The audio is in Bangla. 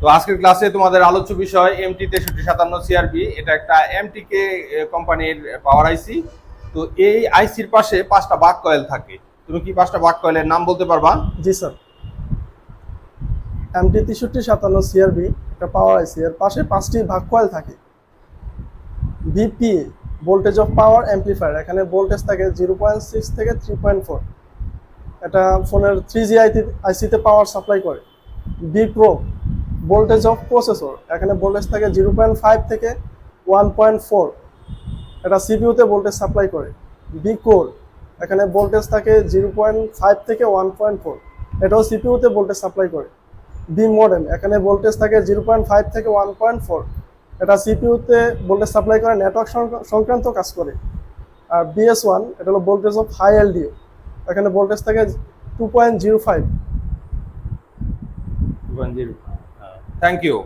তো আজকের ক্লাসে তোমাদের আলোচ্য বিষয় MT 6357 CRB। এটা একটা MTK কোম্পানির পাওয়ার আইসি। তো এই আইসির পাশে 5টা বাক কয়েল থাকে। তুমি কি 5টা বাক কয়েলের নাম বলতে পারবা? জি স্যার, MT 6357 CRB একটা পাওয়ার আইসি, এর পাশে 5টি ভাগ কয়েল থাকে। VPA voltage of power amplifier, এখানে ভোল্টেজ থাকে 0.6 থেকে 3.4। এটা ফোনের 3G আইসিতে পাওয়ার সাপ্লাই করে। Pro ভোল্টেজ অফ প্রসেসর, এখানে ভোল্টেজ থাকে 0.5 থেকে 1.4। এটা সিপিইউতে ভোল্টেজ সাপ্লাই করে। কোর এখানে ভোল্টেজ থাকে 0.5 থেকে 1.4, এটাও সিপিইউতে ভোল্টেজ সাপ্লাই করে। মডেম এখানে ভোল্টেজ থাকে 0.5 থেকে 1.4, এটা সিপিইউতে ভোল্টেজ সাপ্লাই করে, নেটওয়ার্ক সংক্রান্ত কাজ করে। আর BS1 এটা হলো ভোল্টেজ অফ হাই এলডিও, এখানে ভোল্টেজ থাকে 2.05। Thank you.